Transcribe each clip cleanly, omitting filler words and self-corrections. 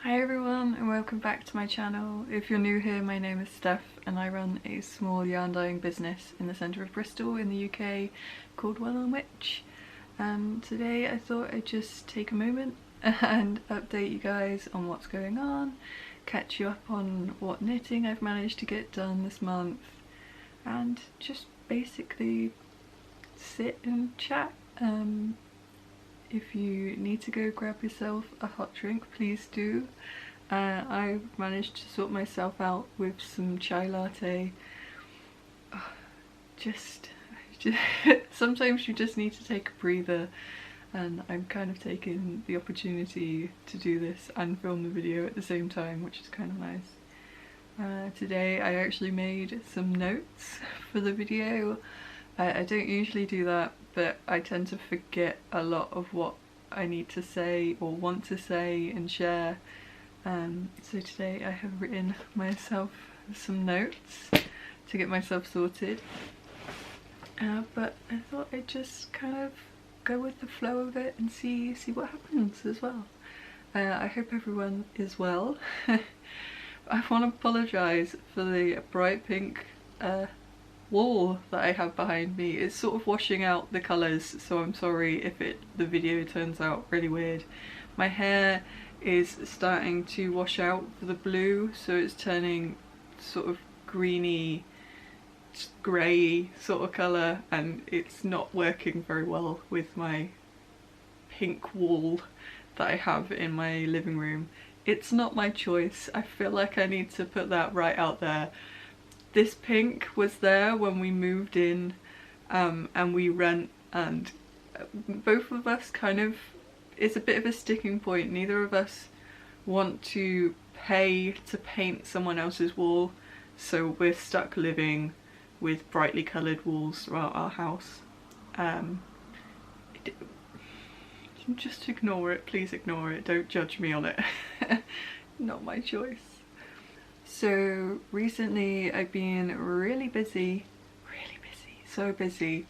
Hi everyone and welcome back to my channel. If you're new here, my name is Steph and I run a small yarn dyeing business in the centre of Bristol in the UK called Woollen Wytch. Today I thought I'd just take a moment and update you guys on what's going on, catch you up on what knitting I've managed to get done this month, and just basically sit and chat. If you need to go grab yourself a hot drink, please do. I've managed to sort myself out with some chai latte. Sometimes you just need to take a breather, and I'm kind of taking the opportunity to do this and film the video at the same time, which is kind of nice. Today I actually made some notes for the video. I don't usually do that, but I tend to forget a lot of what I need to say or want to say and share. So today I have written myself some notes to get myself sorted. But I thought I'd just kind of go with the flow of it and see what happens as well. I hope everyone is well. I want to apologise for the bright pink wall that I have behind me. It's sort of washing out the colours, so I'm sorry if the video turns out really weird. My hair is starting to wash out for the blue, so it's turning sort of greeny, grey sort of colour, and it's not working very well with my pink wall that I have in my living room. It's not my choice. I feel like I need to put that right out there. This pink was there when we moved in and we rent, and both of us kind of, it's a bit of a sticking point. Neither of us want to pay to paint someone else's wall, so we're stuck living with brightly coloured walls throughout our house. Just ignore it, please ignore it, don't judge me on it. Not my choice. So recently I've been really busy, so busy,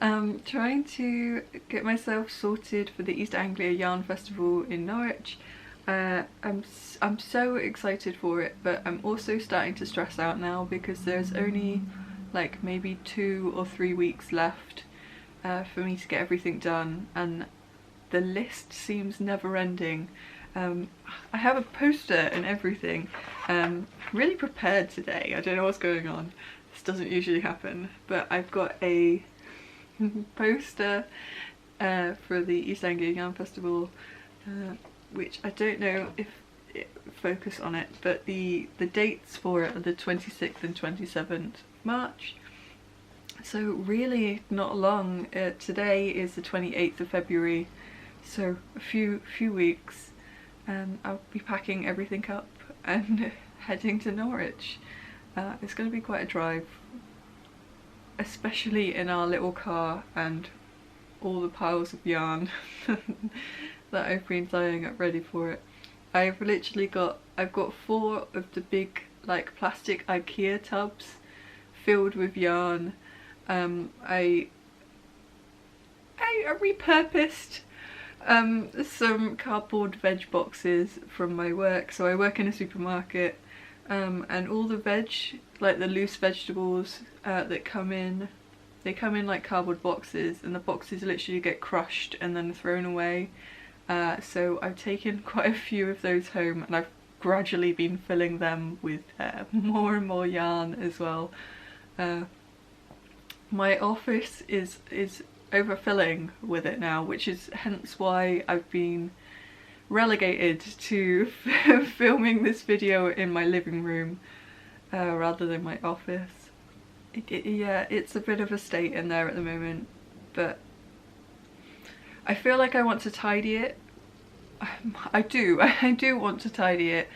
trying to get myself sorted for the East Anglia Yarn Festival in Norwich. I'm so excited for it, but I'm also starting to stress out now because there's only like maybe 2 or 3 weeks left for me to get everything done, and the list seems never ending. I have a poster and everything. Really prepared today. I don't know what's going on. This doesn't usually happen, but I've got a poster for the East Anglia Yarn Festival, which I don't know if it focus on it, but the dates for it are the 26th and 27th March. So really not long. Today is the 28th of February, so a few weeks. I'll be packing everything up and heading to Norwich. It's going to be quite a drive, especially in our little car and all the piles of yarn that I've been dyeing up ready for it. I've got 4 of the big like plastic IKEA tubs filled with yarn. I repurposed some cardboard veg boxes from my work. So I work in a supermarket, and all the veg, like the loose vegetables that come in, they come in like cardboard boxes, and the boxes literally get crushed and then thrown away. So I've taken quite a few of those home, and I've gradually been filling them with more and more yarn as well. My office is overfilling with it now, which is hence why I've been relegated to filming this video in my living room rather than my office. Yeah, it's a bit of a state in there at the moment, but I feel like I want to tidy it. I do want to tidy it,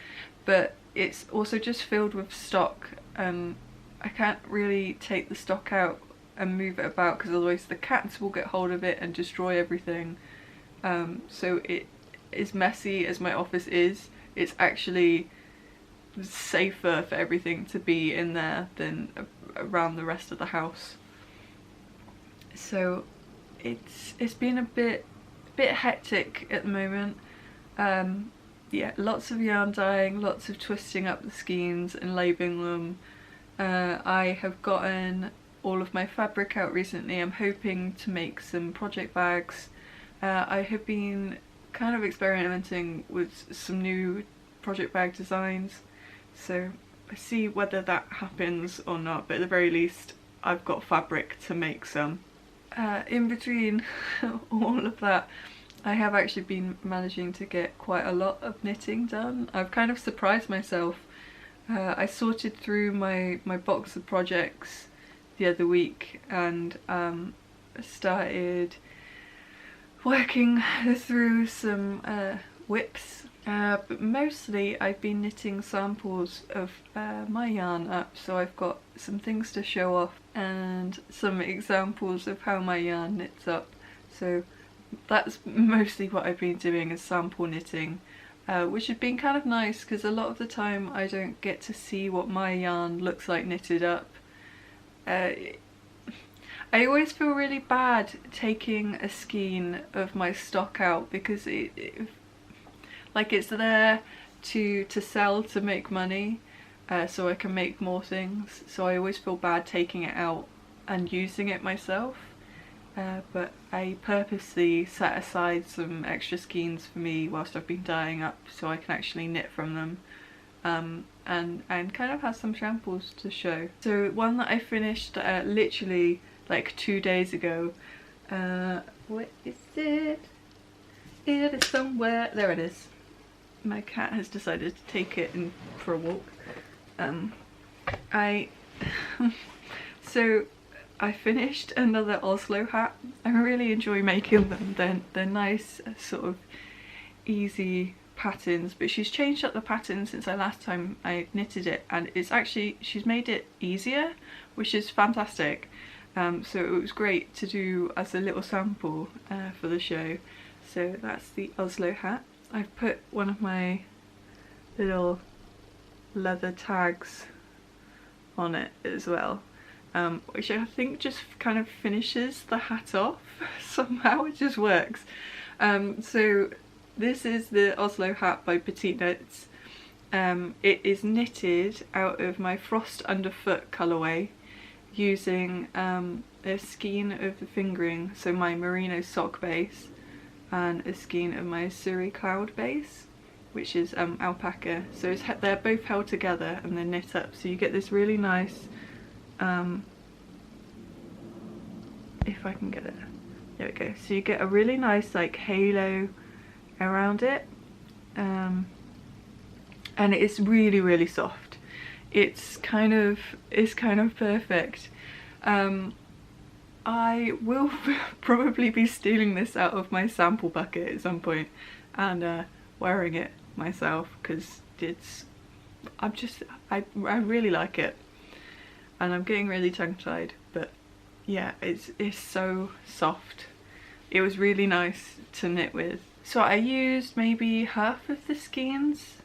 but it's also just filled with stock, and I can't really take the stock out and move it about because otherwise the cats will get hold of it and destroy everything. So it, as messy as my office is, it's actually safer for everything to be in there than around the rest of the house. So it's been a bit hectic at the moment. yeah, lots of yarn dyeing, lots of twisting up the skeins and labelling them. I have gotten all of my fabric out recently. I'm hoping to make some project bags. I have been kind of experimenting with some new project bag designs, so I see whether that happens or not, but at the very least I've got fabric to make some. In between all of that, I have actually been managing to get quite a lot of knitting done. I've kind of surprised myself. I sorted through my box of projects the other week and started working through some whips, but mostly I've been knitting samples of my yarn up, so I've got some things to show off and some examples of how my yarn knits up. So that's mostly what I've been doing, is sample knitting, which has been kind of nice because a lot of the time I don't get to see what my yarn looks like knitted up. I always feel really bad taking a skein of my stock out because it's there to sell, to make money, so I can make more things. So I always feel bad taking it out and using it myself. But I purposely set aside some extra skeins for me whilst I've been dyeing up, so I can actually knit from them, and kind of have some samples to show. So one that I finished literally like 2 days ago. What is it? It is somewhere. There it is. My cat has decided to take it for a walk. So I finished another OSLO hat. I really enjoy making them. They're nice, sort of easy patterns, but she's changed up the pattern since last time I knitted it, and it's actually, she's made it easier, which is fantastic. So it was great to do as a little sample for the show. So that's the OSLO hat. I've put one of my little leather tags on it as well, which I think just kind of finishes the hat off somehow. It just works. So this is the OSLO hat by PetiteKnits. It is knitted out of my Frost Underfoot colourway, using a skein of the fingering, so my Merino sock base, and a skein of my Suri cloud base, which is alpaca. So they're both held together and they're knit up, so you get this really nice, if I can get it, there we go. So you get a really nice like halo around it, and it's really, really soft. It's kind of perfect. I will probably be stealing this out of my sample bucket at some point and wearing it myself, because I really like it, and I'm getting really tongue-tied, but yeah, it's so soft. It was really nice to knit with. So I used maybe half of the skeins,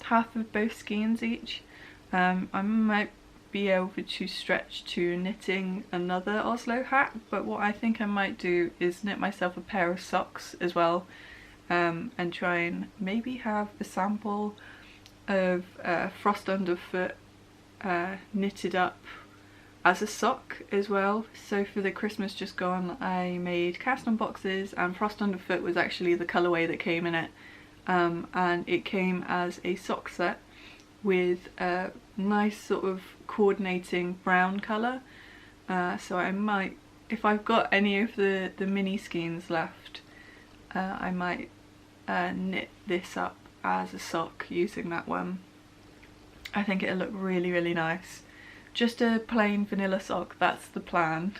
half of both skeins each. I might be able to stretch to knitting another OSLO hat, but what I think I might do is knit myself a pair of socks as well, and try and maybe have a sample of Frost Underfoot knitted up as a sock as well. So for the Christmas just gone, I made cast on boxes, and Frost Underfoot was actually the colourway that came in it, and it came as a sock set with a nice sort of coordinating brown colour. So I might, if I've got any of the mini skeins left, I might knit this up as a sock using that one. I think it'll look really, really nice. Just a plain vanilla sock, that's the plan.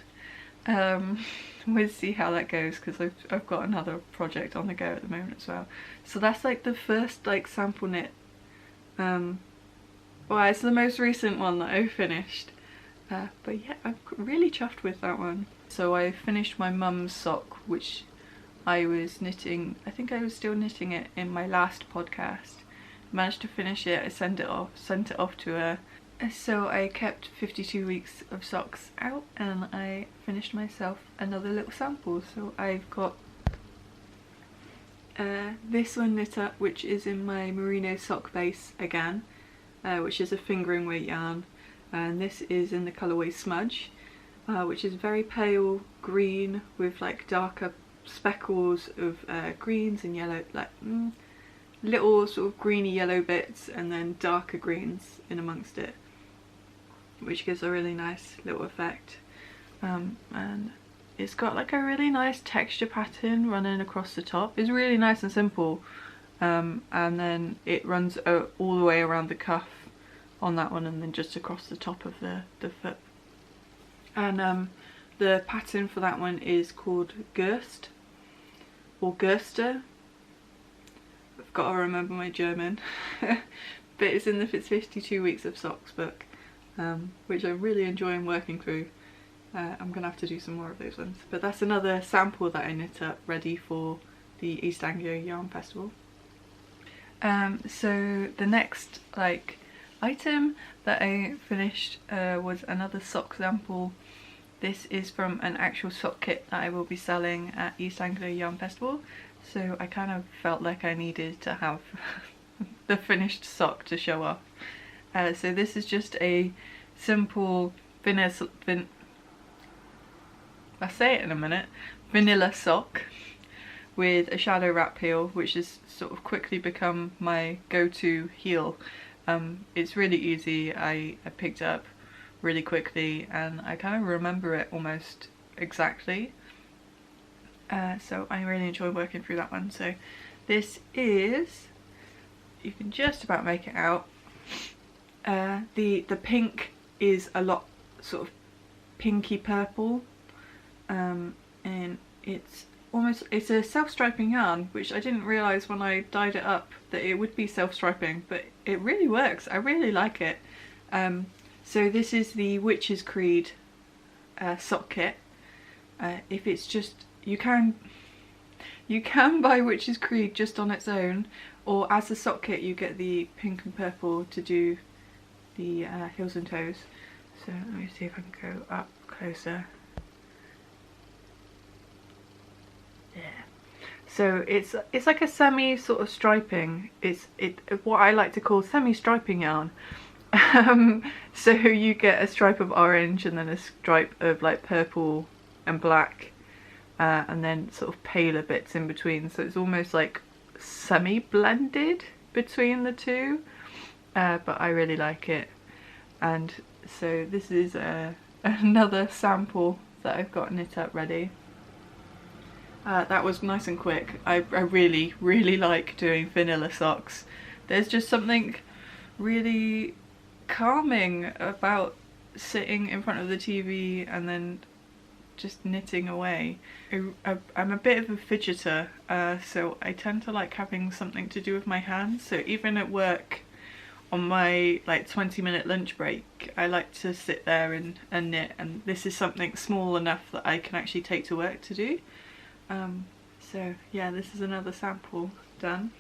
We'll see how that goes, because I've got another project on the go at the moment as well. So that's like the first like sample knit. Well, it's the most recent one that I've finished, but yeah, I'm really chuffed with that one. So I finished my mum's sock, which I was knitting, I think I was still knitting it in my last podcast. Managed to finish it, I sent it off to her. So I kept 52 weeks of socks out, and I finished myself another little sample. So I've got this one knit up, which is in my Merino sock base again, which is a fingering weight yarn, and this is in the colourway Smudge, which is very pale green with like darker speckles of greens and yellow, like little sort of greeny yellow bits, and then darker greens in amongst it, which gives a really nice little effect. And it's got like a really nice texture pattern running across the top. It's really nice and simple, and then it runs all the way around the cuff on that one, and then just across the top of the foot. And the pattern for that one is called GERSTE or GERSTE. I've got to remember my German. But it's in the 52 Weeks of Socks book, which I'm really enjoying working through. I'm gonna have to do some more of those ones, but that's another sample that I knit up ready for the East Anglia Yarn Festival. So the next like item that I finished was another sock sample. This is from an actual sock kit that I will be selling at East Anglia Yarn Festival, so I kind of felt like I needed to have the finished sock to show off. So this is just a simple I'll say it in a minute, vanilla sock with a shadow wrap heel, which has sort of quickly become my go-to heel. It's really easy. I picked it up really quickly and I kind of remember it almost exactly. So I really enjoy working through that one. So this is, you can just about make it out. The pink is a lot sort of pinky purple. And it's a self-striping yarn, which I didn't realise when I dyed it up that it would be self-striping, but it really works. I really like it. So this is the Witch's Creed sock kit. If it's just, you can buy Witch's Creed just on its own, or as a sock kit you get the pink and purple to do the heels and toes. So let me see if I can go up closer. So it's like a semi sort of striping. It's what I like to call semi-striping yarn. So you get a stripe of orange and then a stripe of like purple and black, and then sort of paler bits in between. So it's almost like semi-blended between the two, but I really like it. And so this is another sample that I've got knit up ready. That was nice and quick. I really like doing vanilla socks. There's just something really calming about sitting in front of the TV and then just knitting away. I'm a bit of a fidgeter, so I tend to like having something to do with my hands. So even at work on my like 20-minute lunch break, I like to sit there and knit, and this is something small enough that I can actually take to work to do. So yeah, this is another sample done.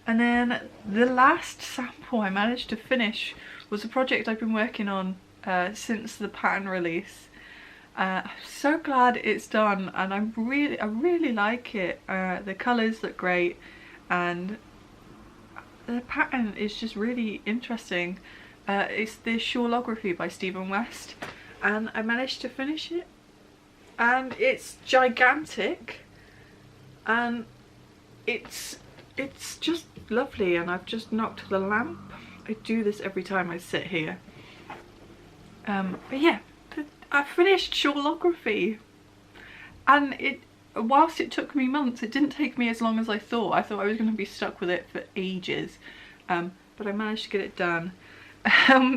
And then the last sample I managed to finish was a project I've been working on since the pattern release. I'm so glad it's done, and I really like it. The colours look great and the pattern is just really interesting. It's the Shawlography by Stephen West, and I managed to finish it. And it's gigantic, and it's just lovely, and I've just knocked the lamp. I do this every time I sit here. But yeah, I finished Shawlography, and whilst it took me months, it didn't take me as long as I thought. I thought I was going to be stuck with it for ages, but I managed to get it done.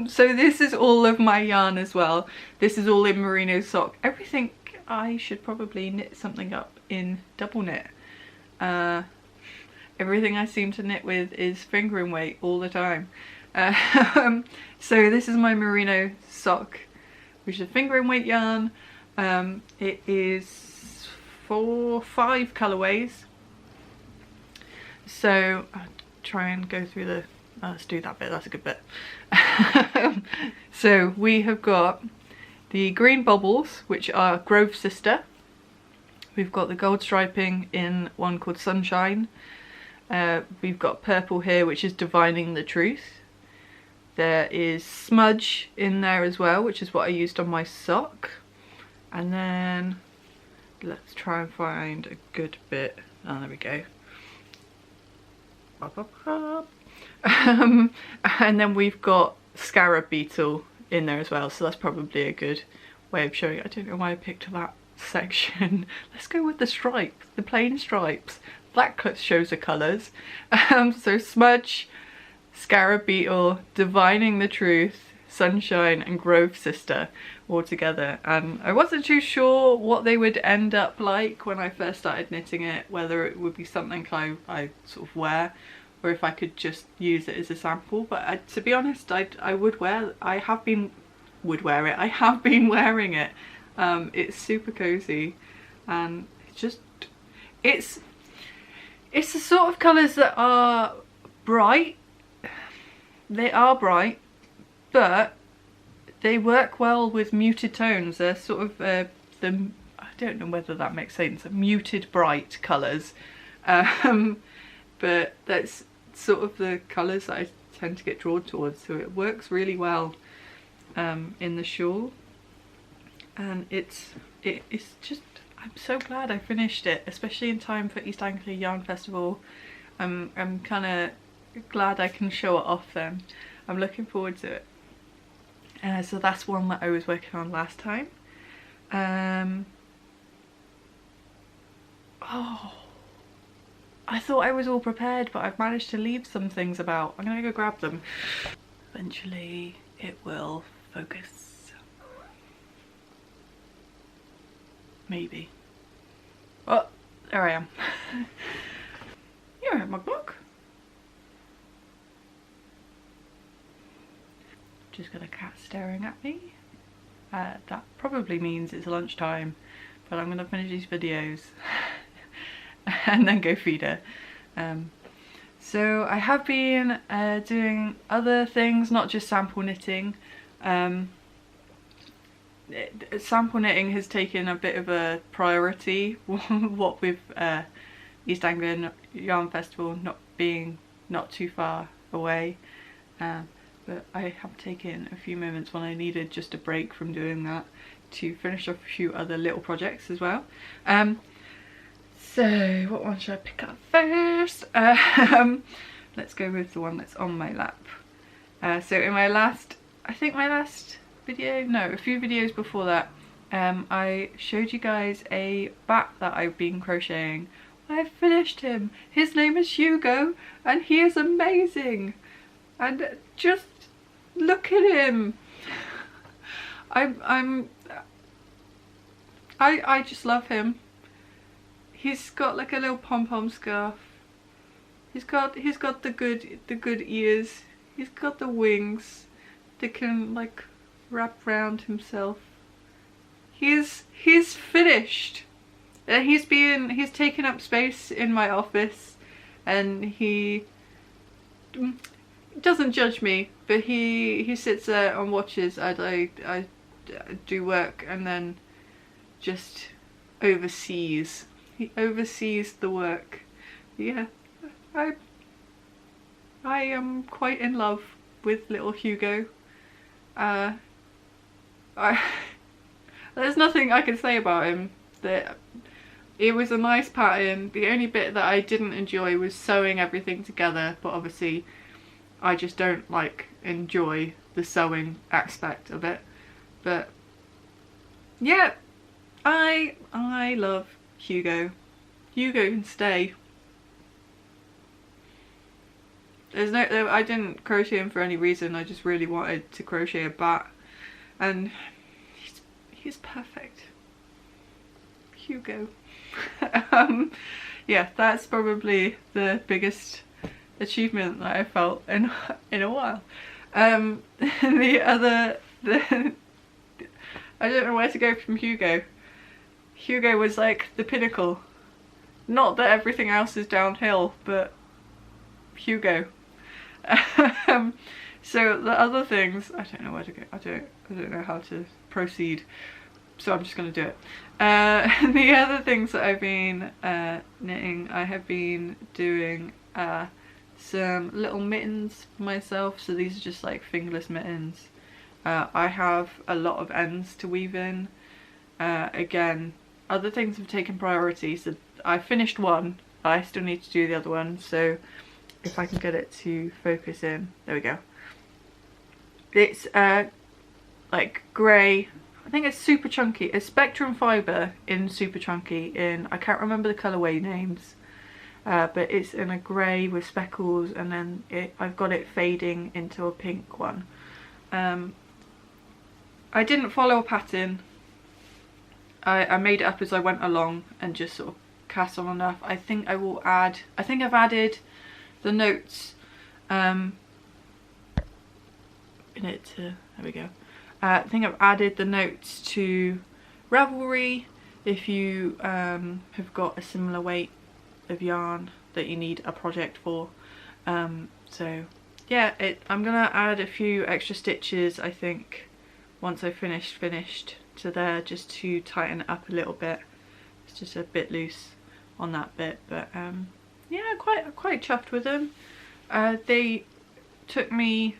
So this is all of my yarn as well. This is all in merino sock. Everything I should probably knit something up in double knit. Everything I seem to knit with is fingering weight all the time. So this is my merino sock, which is fingering weight yarn. It is 5 colourways. So I'll try and go through the, let's do that bit, that's a good bit. So we have got the green bubbles, which are Grove Sister, We've got the gold striping in one called Sunshine. We've got purple here, which is Divining the Truth. There is Smudge in there as well, which is what I used on my sock. And then let's try and find a good bit. Oh, there we go. And then we've got Scarab Beetle in there as well, so that's probably a good way of showing it. I don't know why I picked that section. Let's go with the stripes, the plain stripes. That shows the colours. So Smudge, Scarab Beetle, Divining the Truth, Sunshine and Grove Sister all together, and I wasn't too sure what they would end up like when I first started knitting it, whether it would be something I sort of wear or if I could just use it as a sample, but to be honest, I have been wearing it. It's super cozy, and it's the sort of colours that are bright. They are bright, but they work well with muted tones. They're sort of I don't know whether that makes sense, muted bright colours, but that's sort of the colours that I tend to get drawn towards, so it works really well in the shawl, and it's just, I'm so glad I finished it, especially in time for East Anglia Yarn Festival. I'm kind of glad I can show it off then. I'm looking forward to it. So that's one that I was working on last time. Oh, I thought I was all prepared, but I've managed to leave some things about. I'm gonna go grab them. Eventually it will focus. Maybe. Oh, there I am. You're at my book. Just got a cat staring at me. That probably means it's lunchtime, but I'm gonna finish these videos and then go feed her. So I have been doing other things, not just sample knitting. Sample knitting has taken a bit of a priority, what with East Anglia Yarn Festival not too far away. But I have taken a few moments when I needed just a break from doing that to finish off a few other little projects as well. So what one should I pick up first? Let's go with the one that's on my lap. So in my last, I think my last video, no, a few videos before that, I showed you guys a bat that I've been crocheting. I finished him. His name is Hugo, and he is amazing. And just look at him. I just love him. He's got like a little pom-pom scarf. He's got the good ears. He's got the wings that can like wrap around himself. He's finished. He's taken up space in my office, and he doesn't judge me, but he sits there and watches as I do work, and then just oversees. He oversees the work. Yeah, I am quite in love with little Hugo. There's nothing I can say about him. It was a nice pattern. The only bit that I didn't enjoy was sewing everything together, but obviously I just don't enjoy the sewing aspect of it. But yeah, I love Hugo. Hugo can stay. I didn't crochet him for any reason. I just really wanted to crochet a bat, and he's perfect. Hugo. Yeah, that's probably the biggest achievement that I felt in a while. I don't know where to go from Hugo. Hugo was like the pinnacle. Not that everything else is downhill, but Hugo. So the other things, I don't know where to go. I don't know how to proceed. so I'm just going to do it. The other things that I've been knitting, I have been doing some little mittens for myself. So these are just like fingerless mittens. I have a lot of ends to weave in. Again, other things have taken priority, so I finished one. I still need to do the other one, so if I can get it to focus in. There we go. It's like grey. I think it's super chunky. It's Spectrum Fibre in super chunky in, I can't remember the colourway names, but it's in a grey with speckles, and then I've got it fading into a pink one. I didn't follow a pattern. I made it up as I went along and just sort of cast on enough. I think I will add, I think I've added the notes in it to, there we go. I think I've added the notes to Ravelry if you have got a similar weight of yarn that you need a project for. So yeah, I'm gonna add a few extra stitches, I think, once I've finished to there, just to tighten it up a little bit. It's just a bit loose on that bit, but yeah, quite chuffed with them. They took me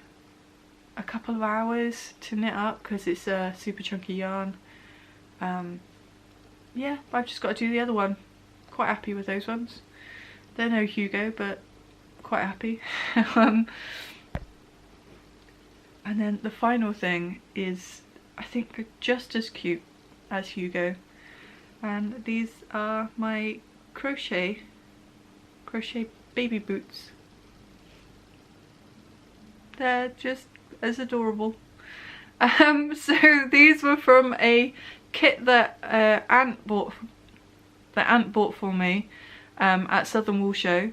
a couple of hours to knit up because it's a super chunky yarn. Yeah, I've just got to do the other one. Quite happy with those ones. They're no Hugo, but quite happy. And then the final thing is, I think, just as cute as Hugo, and these are my crochet baby boots. They're just as adorable. So these were from a kit that Aunt bought for me at Southern Wool Show.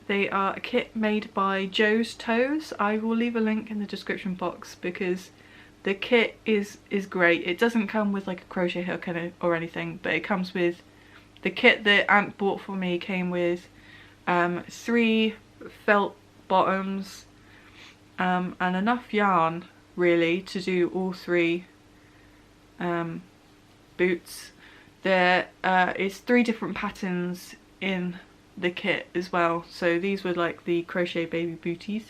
They are a kit made by Joe's Toes. I will leave a link in the description box because the kit is great. It doesn't come with like a crochet hook or anything, but it comes with, the kit that Aunt bought for me came with 3 felt bottoms and enough yarn really to do all 3 boots. There is 3 different patterns in the kit as well, so these were like the crochet baby booties,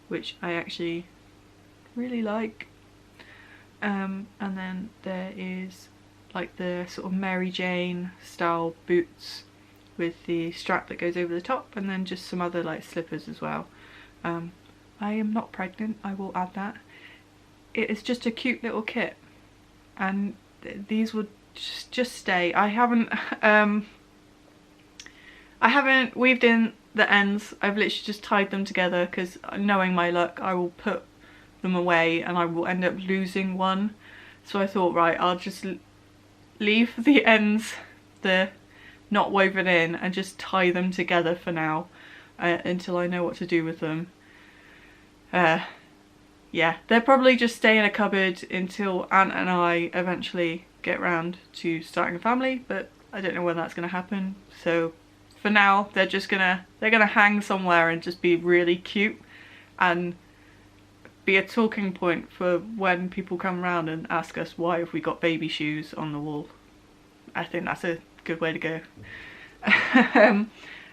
which I actually really like. And then there is like the sort of Mary Jane style boots with the strap that goes over the top, and then just some other like slippers as well. I am not pregnant, I will add that. It is just a cute little kit, and these would just stay. I haven't weaved in the ends. I've literally just tied them together because, knowing my luck, I will put them away and I will end up losing one. So I thought, right, I'll just leave the ends there not woven in and just tie them together for now until I know what to do with them. Yeah, they'll probably just stay in a cupboard until Aunt and I eventually get round to starting a family, but I don't know when that's gonna happen. So for now, they're gonna hang somewhere and just be really cute and be a talking point for when people come around and ask us why have we got baby shoes on the wall. I think that's a good way to go.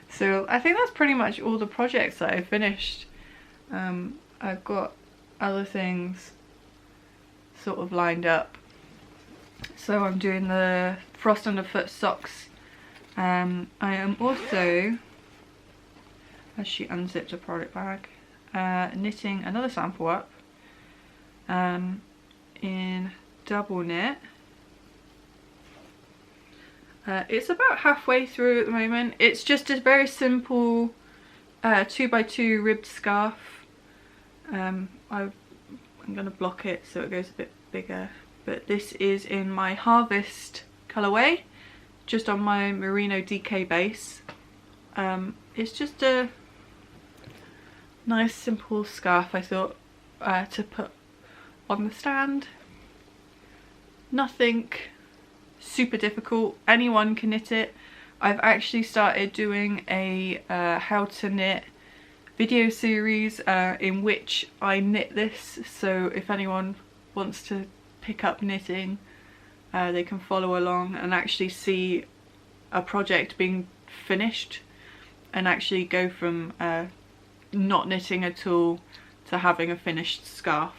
So I think that's pretty much all the projects that I've finished. I've got other things sort of lined up. So I'm doing the Frost Underfoot socks. I am also, as she unzipped a product bag, knitting another sample up in double knit. It's about halfway through at the moment. It's just a very simple 2x2 ribbed scarf. I'm going to block it so it goes a bit bigger, but this is in my Harvest colourway, just on my Merino DK base. It's just a nice simple scarf, I thought, to put on the stand. Nothing super difficult, anyone can knit it. I've actually started doing a how to knit video series in which I knit this, so if anyone wants to pick up knitting, they can follow along and actually see a project being finished, and actually go from not knitting at all to having a finished scarf.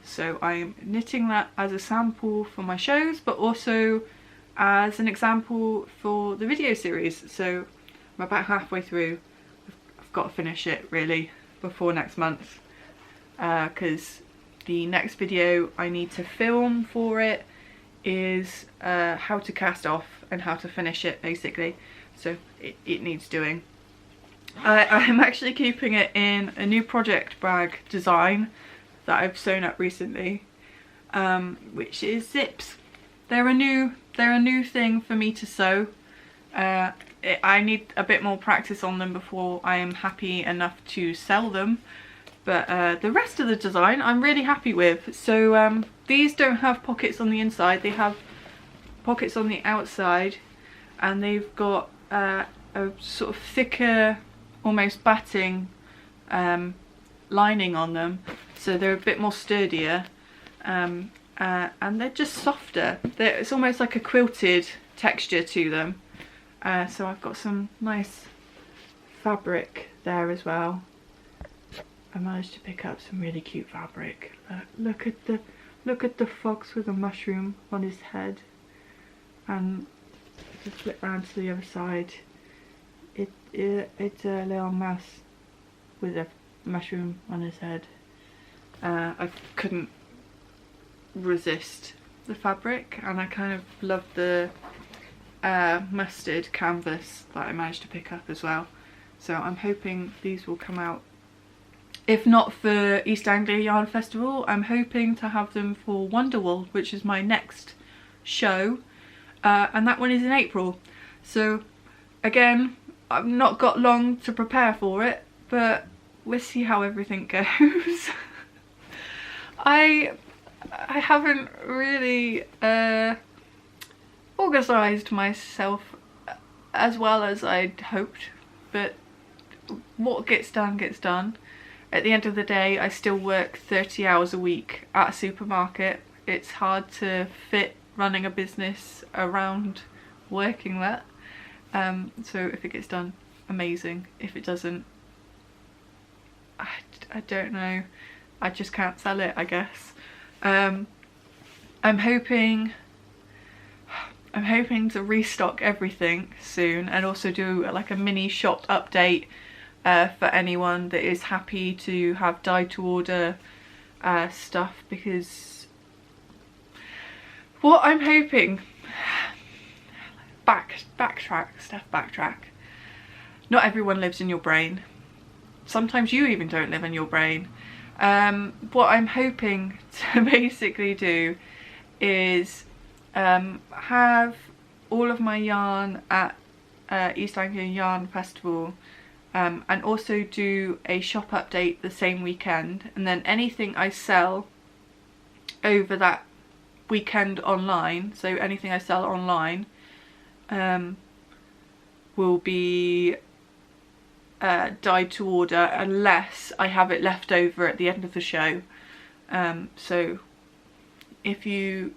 So I'm knitting that as a sample for my shows, but also as an example for the video series. So I'm about halfway through. I've got to finish it really before next month, because the next video I need to film for it is how to cast off and how to finish it, basically. So it needs doing. I'm actually keeping it in a new project bag design that I've sewn up recently, which is zips. They're a new thing for me to sew. I need a bit more practice on them before I am happy enough to sell them, but the rest of the design I'm really happy with. So these don't have pockets on the inside, they have pockets on the outside, and they've got a sort of thicker, almost batting lining on them, so they're a bit more sturdier, and they're just softer. It's almost like a quilted texture to them. So I've got some nice fabric there as well. I managed to pick up some really cute fabric. Look at the fox with a mushroom on his head, and just flip around to the other side. It's a little mouse with a mushroom on his head. I couldn't resist the fabric, and I kind of love the mustard canvas that I managed to pick up as well. So I'm hoping these will come out. If not for East Anglia Yarn Festival, I'm hoping to have them for Wonderwool, which is my next show, and that one is in April. So again, I've not got long to prepare for it, but we'll see how everything goes. I haven't really organised myself as well as I'd hoped, but what gets done gets done. At the end of the day, I still work 30 hours a week at a supermarket. It's hard to fit running a business around working that. So if it gets done, amazing. If it doesn't, I don't know. I just can't sell it, I guess. I'm hoping to restock everything soon, and also do like a mini shop update for anyone that is happy to have dye to order stuff, because what I'm hoping, backtrack. Not everyone lives in your brain. Sometimes you even don't live in your brain. What I'm hoping to basically do is have all of my yarn at East Anglia Yarn Festival, and also do a shop update the same weekend, and then anything I sell over that weekend online, so anything I sell online will be dyed to order, unless I have it left over at the end of the show. So if you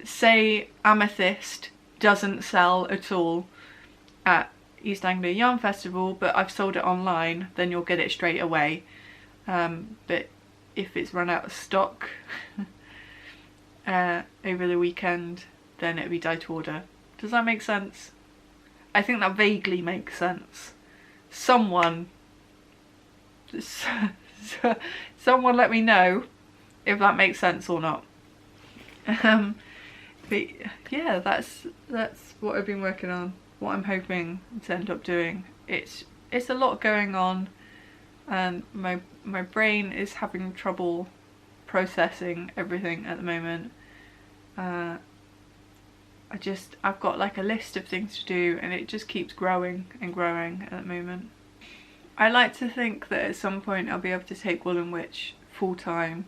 say Amethyst doesn't sell at all at East Anglia Yarn Festival, but I've sold it online, then you'll get it straight away. But if it's run out of stock over the weekend, then it'll be dyed to order. Does that make sense? I think that vaguely makes sense. Someone let me know if that makes sense or not. But yeah, that's what I've been working on, what I'm hoping to end up doing. It's a lot going on, and my brain is having trouble processing everything at the moment. I've got like a list of things to do, and it just keeps growing and growing at the moment. I like to think that at some point I'll be able to take Woollen Wytch full time,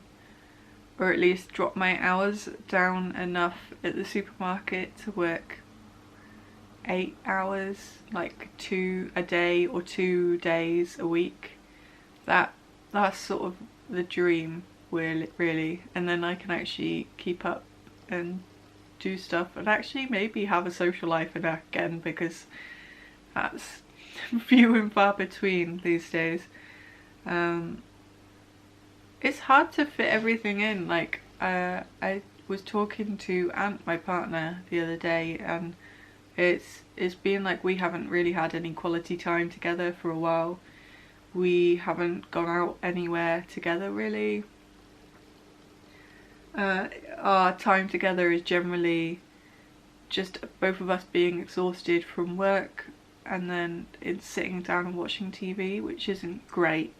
or at least drop my hours down enough at the supermarket to work 8 hours, like 2 a day or 2 days a week. That's sort of the dream, really, and then I can actually keep up and do stuff and actually maybe have a social life again, because that's few and far between these days. It's hard to fit everything in. Like I was talking to Ant, my partner, the other day, and it's been like we haven't really had any quality time together for a while. We haven't gone out anywhere together really. Our time together is generally just both of us being exhausted from work, and then it's sitting down and watching TV, which isn't great.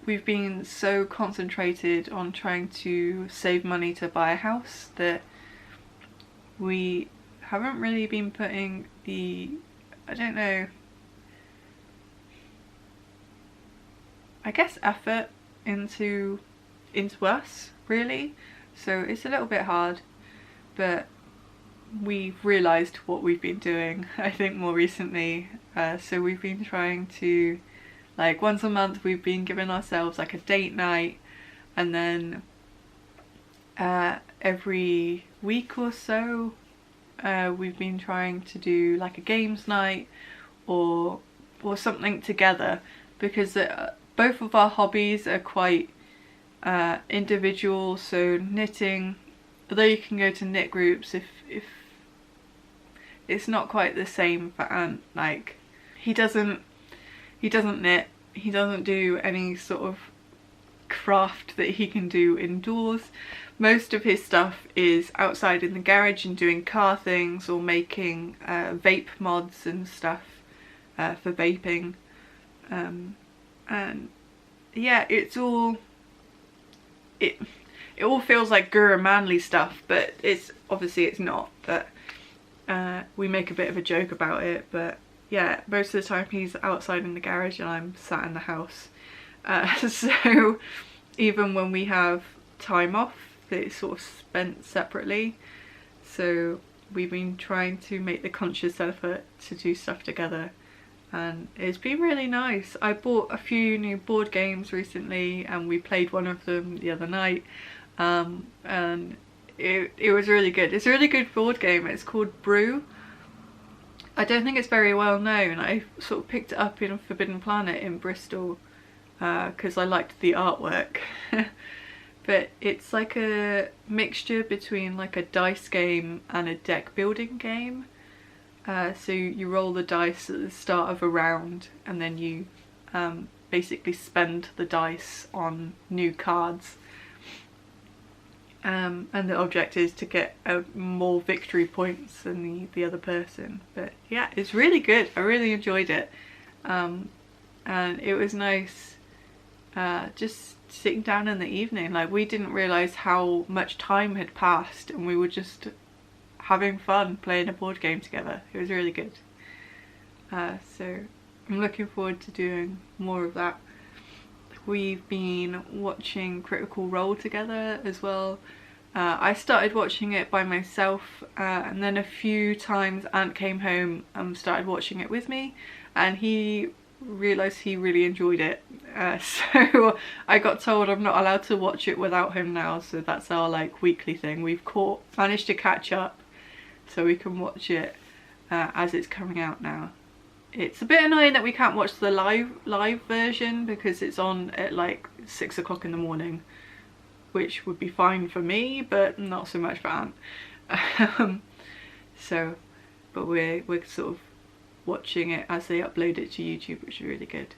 We've been so concentrated on trying to save money to buy a house that we haven't really been putting the, I don't know, I guess effort into us really. So it's a little bit hard, but we've realised what we've been doing, I think, more recently. So we've been trying to, like, once a month we've been giving ourselves like a date night, and then every week or so we've been trying to do like a games night or something together, because both of our hobbies are quite individual. So knitting, although you can go to knit groups, if it's not quite the same for Ant. Like he doesn't knit, he doesn't do any sort of craft that he can do indoors. Most of his stuff is outside in the garage and doing car things or making vape mods and stuff for vaping. And yeah, it all feels like guru manly stuff, but it's not. But we make a bit of a joke about it. But yeah, most of the time he's outside in the garage and I'm sat in the house. So even when we have time off, it's sort of spent separately. So we've been trying to make the conscious effort to do stuff together, and it's been really nice. I bought a few new board games recently and we played one of them the other night, and it was really good. It's a really good board game. It's called Brew. I don't think it's very well known. I sort of picked it up in Forbidden Planet in Bristol because I liked the artwork. But it's like a mixture between like a dice game and a deck building game. So you roll the dice at the start of a round, and then you basically spend the dice on new cards. And the object is to get more victory points than the other person. But yeah, it's really good. I really enjoyed it. And it was nice just sitting down in the evening. Like, we didn't realise how much time had passed and we were just having fun playing a board game together. It was really good. So I'm looking forward to doing more of that. We've been watching Critical Role together as well. I started watching it by myself, and then a few times Ant came home and started watching it with me, and he realised he really enjoyed it. So I got told I'm not allowed to watch it without him now, so that's our like weekly thing. We've managed to catch up so we can watch it as it's coming out now. It's a bit annoying that we can't watch the live version because it's on at like 6 o'clock in the morning, which would be fine for me, but not so much for Ant. But we're sort of watching it as they upload it to YouTube, which is really good.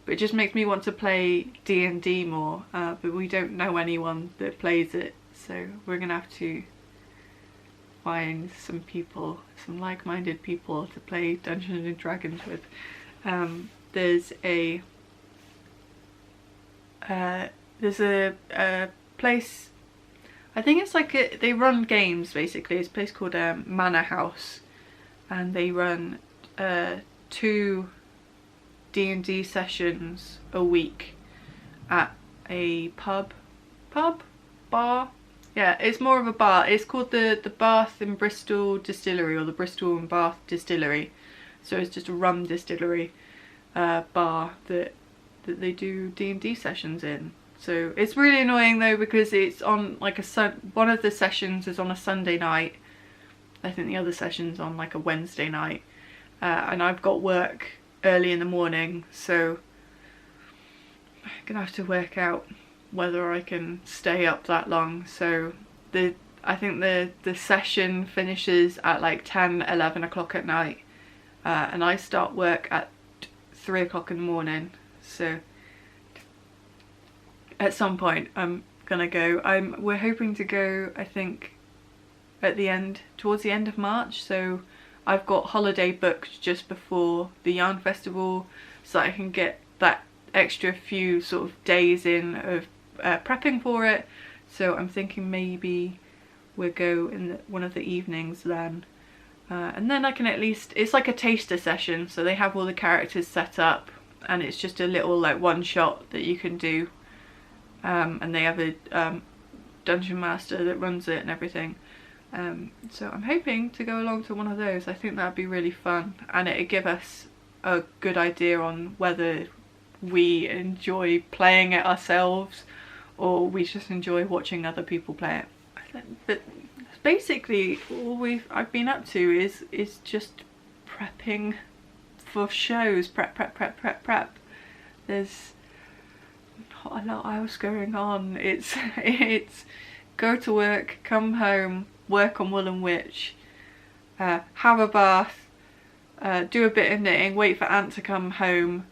But it just makes me want to play D&D more, but we don't know anyone that plays it, so we're gonna have to find some people, some like-minded people to play Dungeons and Dragons with. There's a place, I think it's like they run games basically. It's a place called Manor House, and they run 2 D&D sessions a week at a bar. Yeah, it's more of a bar. It's called the Bath and Bristol Distillery, or the Bristol and Bath Distillery. So it's just a rum distillery bar that they do D&D sessions in. So it's really annoying though, because it's on like one of the sessions is on a Sunday night, I think the other session's on like a Wednesday night, and I've got work early in the morning, so I'm gonna have to work out whether I can stay up that long. So I think the session finishes at like 10-11 o'clock at night, and I start work at 3 o'clock in the morning, so at some point I'm gonna go. We're hoping to go, I think, towards the end of March, so I've got holiday booked just before the yarn festival, so I can get that extra few sort of days in of prepping for it. So I'm thinking maybe we'll go in one of the evenings then, and then I can at least, it's like a taster session, so they have all the characters set up and it's just a little like one shot that you can do, and they have a dungeon master that runs it and everything. So I'm hoping to go along to one of those. I think that'd be really fun, and it'd give us a good idea on whether we enjoy playing it ourselves or we just enjoy watching other people play it. But basically all I've been up to is just prepping for shows. Prep. There's not a lot else going on. It's go to work, come home, work on Woollen Wytch, have a bath, do a bit of knitting, wait for Ant to come home,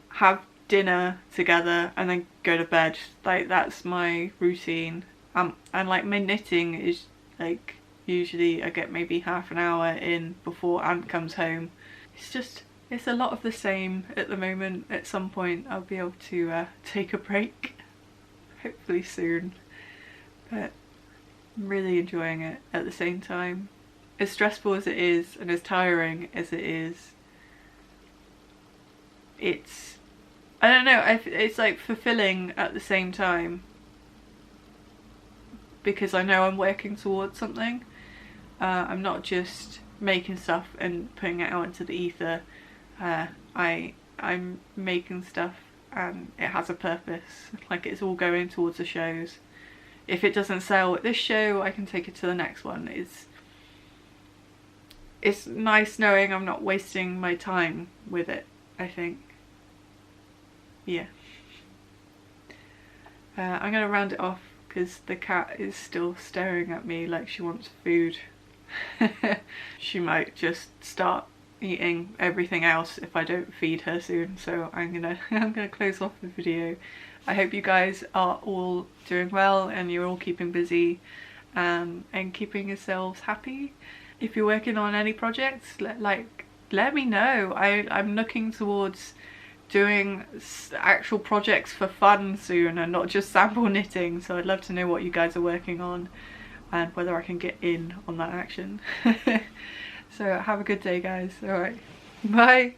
have dinner together, and then go to bed. Like, that's my routine. And like my knitting is like, usually I get maybe half an hour in before Ant comes home. It's a lot of the same at the moment. At some point I'll be able to take a break, hopefully soon, but I'm really enjoying it at the same time. As stressful as it is and as tiring as it is, I don't know, it's like fulfilling at the same time, because I know I'm working towards something. I'm not just making stuff and putting it out into the ether. I'm making stuff and it has a purpose, like it's all going towards the shows. If it doesn't sell at this show, I can take it to the next one. It's nice knowing I'm not wasting my time with it, I think. Yeah. I'm gonna round it off because the cat is still staring at me like she wants food. She might just start eating everything else if I don't feed her soon, so I'm gonna close off the video. I hope you guys are all doing well and you're all keeping busy, and keeping yourselves happy. If you're working on any projects, let me know. I'm looking towards doing actual projects for fun soon and not just sample knitting, so I'd love to know what you guys are working on and whether I can get in on that action. So have a good day, guys. Alright, bye.